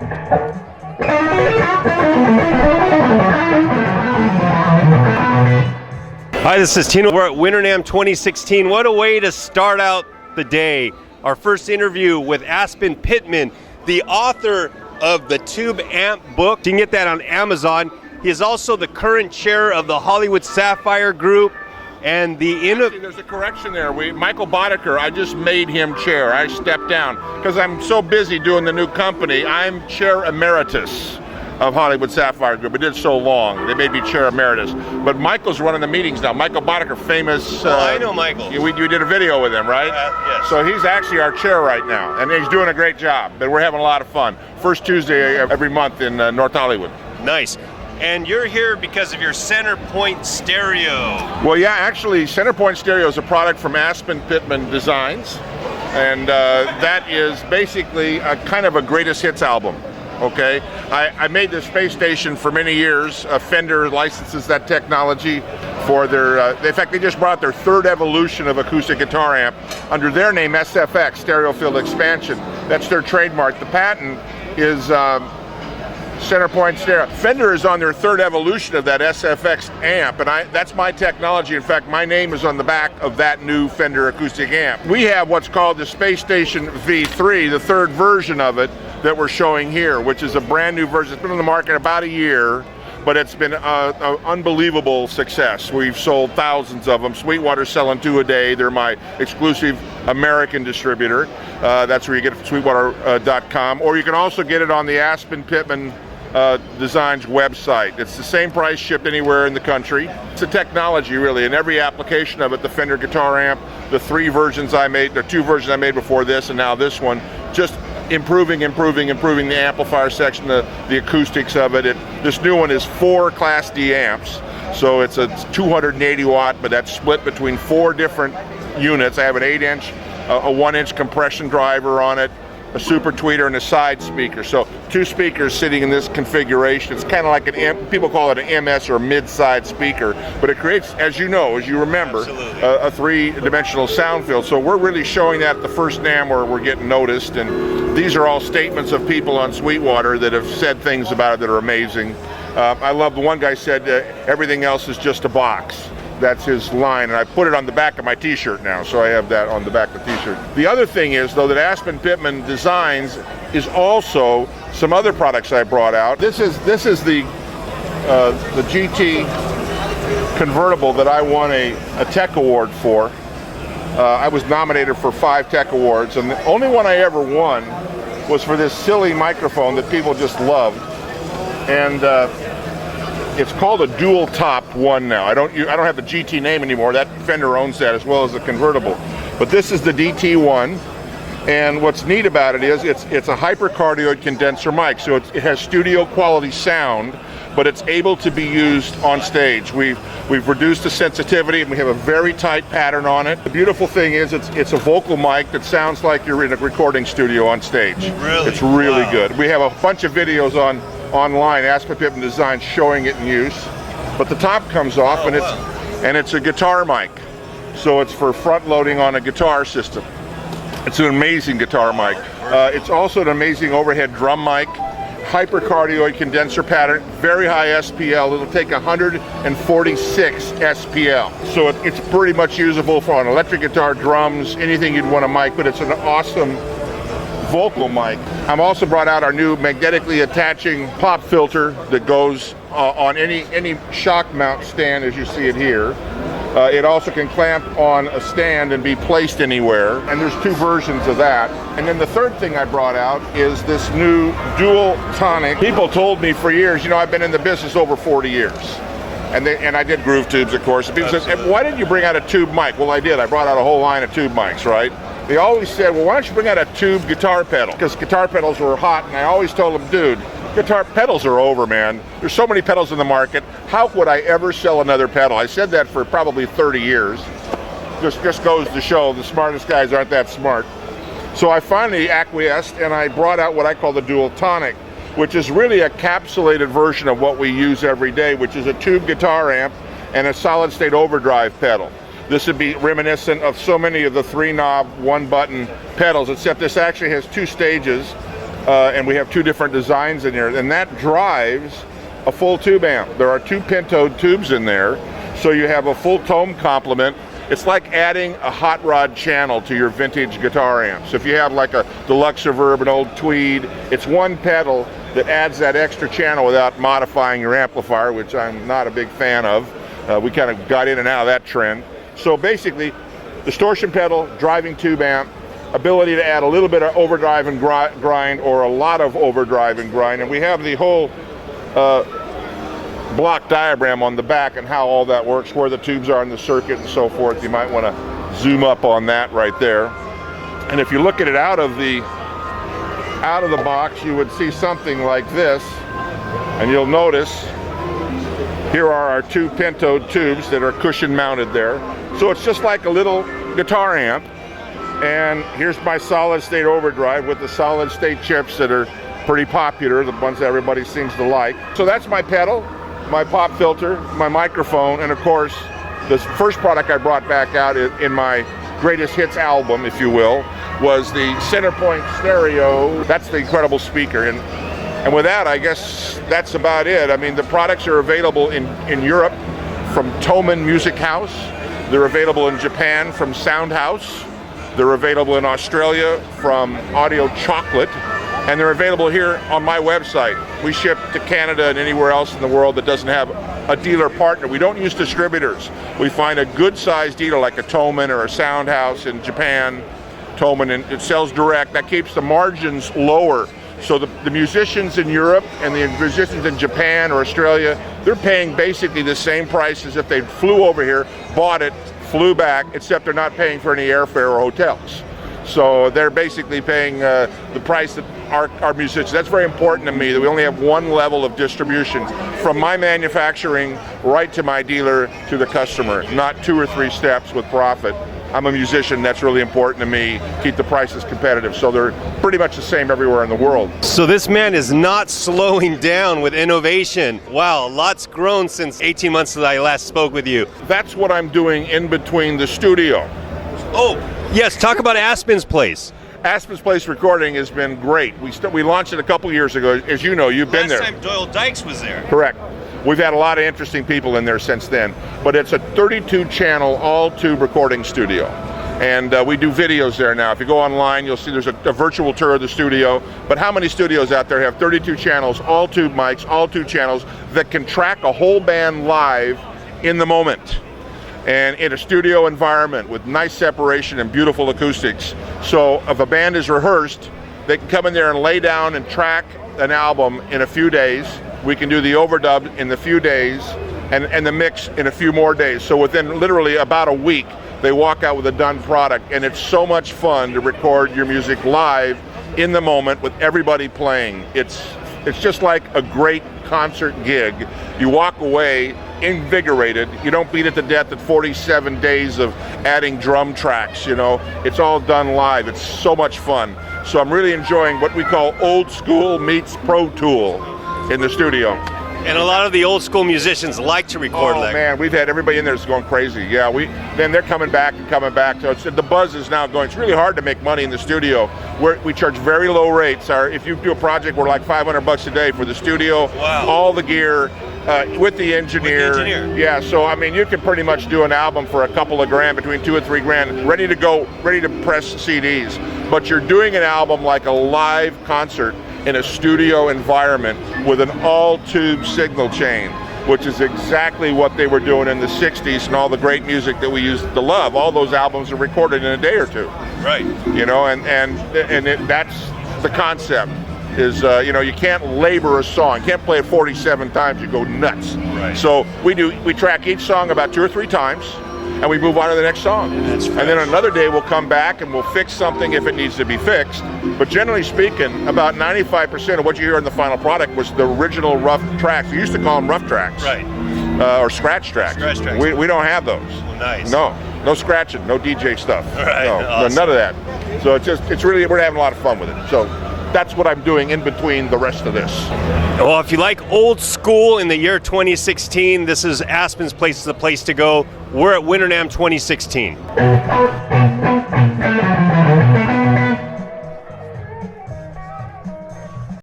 Hi, this is Tino. We're at Winter NAMM 2016. What a way to start out the day. Our first interview with Aspen Pittman, the author of the Tube Amp book. You can get that on Amazon. He is also the current chair of the Hollywood Sapphire Group and the Actually, there's a correction there. Michael Boddicker, I just made him chair. I stepped down because I'm so busy doing the new company. I'm chair emeritus of Hollywood Sapphire Group. It did so long. They made me chair emeritus. But Michael's running the meetings now. Michael Boddicker, famous. I know Michael. You did a video with him, right? Yes. So he's actually our chair right now, and he's doing a great job. But we're having a lot of fun. First Tuesday every month in North Hollywood. Nice. And you're here because of your Center Point stereo. Well, yeah, actually, Center Point stereo is a product from Aspen Pittman Designs, and that is basically a kind of a greatest hits album. Okay, I made the space station for many years. Fender licenses that technology for their, in fact, they just brought their third evolution of acoustic guitar amp under their name, SFX, Stereo Field Expansion. That's their trademark. The patent is Center Point Stereo. Fender is on their third evolution of that SFX amp, and that's my technology. In fact, my name is on the back of that new Fender acoustic amp. We have what's called the Space Station V3, the third version of it, that we're showing here, which is a brand new version. It's been on the market about a year, but it's been an unbelievable success. We've sold thousands of them. Sweetwater's selling 2 a day. They're my exclusive American distributor. That's where you get it, sweetwater.com, or you can also get it on the Aspen Pittman Designs website. It's the same price, shipped anywhere in the country. It's a technology, really, and every application of it, the Fender guitar amp, the 3 versions I made, the 2 versions I made before this, and now this one, just improving the amplifier section, the acoustics of it. This new one is 4 Class D amps, so it's a 280 watt, but that's split between 4 different units. I have an 8-inch, a 1-inch compression driver on it, a super tweeter, and a side speaker. So 2 speakers sitting in this configuration. It's kind of like people call it an MS or mid-side speaker, but it creates, as you know, as you remember, a 3-dimensional sound field. So we're really showing that at the first NAMM where we're getting noticed, and these are all statements of people on Sweetwater that have said things about it that are amazing. I love the one guy said, everything else is just a box. That's his line, and I put it on the back of my t-shirt now, so I have that on the back of the t-shirt. The other thing is, though, that Aspen Pittman Designs is also some other products I brought out. This is the GT convertible that I won a tech award for. I was nominated for 5 tech awards, and the only one I ever won was for this silly microphone that people just loved. And it's called a dual top one now. I don't have the GT name anymore. That Fender owns that as well as the convertible. But this is the DT1, and what's neat about it is it's a hypercardioid condenser mic, so it has studio quality sound, but it's able to be used on stage. We've reduced the sensitivity, and we have a very tight pattern on it. The beautiful thing is it's a vocal mic that sounds like you're in a recording studio on stage. Really? It's really good. We have a bunch of videos online, Aspen Pittman Design, showing it in use. But the top comes off, and it's a guitar mic. So it's for front loading on a guitar system. It's an amazing guitar mic. It's also an amazing overhead drum mic, hypercardioid condenser pattern, very high SPL. It'll take 146 SPL. So it's pretty much usable for an electric guitar, drums, anything you'd want a mic, but it's an awesome vocal mic. I've also brought out our new magnetically attaching pop filter that goes on any shock mount stand, as you see it here. It also can clamp on a stand and be placed anywhere, and there's 2 versions of that. And then the third thing I brought out is this new dual tonic. People told me for years, you know, I've been in the business over 40 years. And I did groove tubes, of course. And people said, why didn't you bring out a tube mic? Well, I did. I brought out a whole line of tube mics, right? They always said, well, why don't you bring out a tube guitar pedal? Because guitar pedals were hot, and I always told them, dude, guitar pedals are over, man. There's so many pedals in the market. How would I ever sell another pedal? I said that for probably 30 years. Just goes to show the smartest guys aren't that smart. So I finally acquiesced, and I brought out what I call the dual tonic, which is really a capsulated version of what we use every day, which is a tube guitar amp and a solid state overdrive pedal. This would be reminiscent of so many of the 3-knob, 1-button pedals, except this actually has 2 stages and we have 2 different designs in here, and that drives a full tube amp. There are 2 pentode tubes in there, so you have a full tone complement. It's like adding a hot rod channel to your vintage guitar amp. So if you have like a deluxe reverb, an old tweed, it's one pedal that adds that extra channel without modifying your amplifier, which I'm not a big fan of. We kind of got in and out of that trend. So basically, distortion pedal, driving tube amp, ability to add a little bit of overdrive and grind, or a lot of overdrive and grind. And we have the whole block diagram on the back and how all that works, where the tubes are in the circuit and so forth. You might want to zoom up on that right there. And if you look at it out of the box, you would see something like this, and you'll notice here are our 2 pentode tubes that are cushion mounted there. So it's just like a little guitar amp. And here's my solid state overdrive with the solid state chips that are pretty popular, the ones that everybody seems to like. So that's my pedal, my pop filter, my microphone, and of course, the first product I brought back out in my greatest hits album, if you will, was the Centerpoint stereo. That's the incredible speaker. And with that, I guess that's about it. I mean, the products are available in Europe from Thomann Music House. They're available in Japan from Sound House. They're available in Australia from Audio Chocolate. And they're available here on my website. We ship to Canada and anywhere else in the world that doesn't have a dealer partner. We don't use distributors. We find a good sized dealer like a Thomann or a Sound House in Japan, Thomann, and it sells direct. That keeps the margins lower. So the musicians in Europe and the musicians in Japan or Australia, they're paying basically the same price as if they flew over here, bought it, flew back, except they're not paying for any airfare or hotels. So they're basically paying the price that our musicians. That's very important to me, that we only have one level of distribution from my manufacturing right to my dealer to the customer, not 2 or 3 steps with profit. I'm a musician, that's really important to me, keep the prices competitive. So they're pretty much the same everywhere in the world. So this man is not slowing down with innovation. Wow, a lot's grown since 18 months that I last spoke with you. That's what I'm doing in between the studio. Oh, yes, talk about Aspens Place. Aspens Place Recording has been great. We launched it a couple years ago. As you know, you've been there. Last time Doyle Dykes was there. Correct. We've had a lot of interesting people in there since then. But it's a 32-channel all-tube recording studio. And we do videos there now. If you go online, you'll see there's a virtual tour of the studio. But how many studios out there have 32 channels, all tube mics, all 2 channels that can track a whole band live in the moment? And in a studio environment with nice separation and beautiful acoustics. So if a band is rehearsed, they can come in there and lay down and track an album in a few days. We can do the overdub in a few days and the mix in a few more days. So within literally about a week, they walk out with a done product. And it's so much fun to record your music live in the moment with everybody playing. It's just like a great concert gig. You walk away invigorated. You don't beat it to death at 47 days of adding drum tracks, you know. It's all done live. It's so much fun. So I'm really enjoying what we call old school meets Pro Tool in the studio. And a lot of the old school musicians like to record Oh like man, we've had everybody in there that's going crazy. Yeah, then they're coming back and coming back. So the buzz is now going. It's really hard to make money in the studio. We charge very low rates. If you do a project, we're like $500 a day for the studio, wow, all the gear, with the engineer. Yeah, so I mean, you can pretty much do an album for a couple of grand, between $2 and $3 grand, ready to go, ready to press CDs. But you're doing an album like a live concert in a studio environment with an all-tube signal chain, which is exactly what they were doing in the 60s and all the great music that we used to love. All those albums are recorded in a day or 2. Right. You know, that's the concept. Is you can't labor a song. You can't play it 47 times, you go nuts. Right. So we track each song about 2 or 3 times, and we move on to the next song. That's fresh. And then another day we'll come back and we'll fix something if it needs to be fixed. But generally speaking, about 95% of what you hear in the final product was the original rough tracks. We used to call them rough tracks. Right. Or scratch tracks. Scratch tracks. We don't have those. Well, nice. No scratching, no DJ stuff. Right. No, Awesome. None of that. So it's really, we're having a lot of fun with it. So that's what I'm doing in between the rest of this. Well, if you like old school in the year 2016, this is Aspens Place, the place to go. We're at Winter NAMM 2016.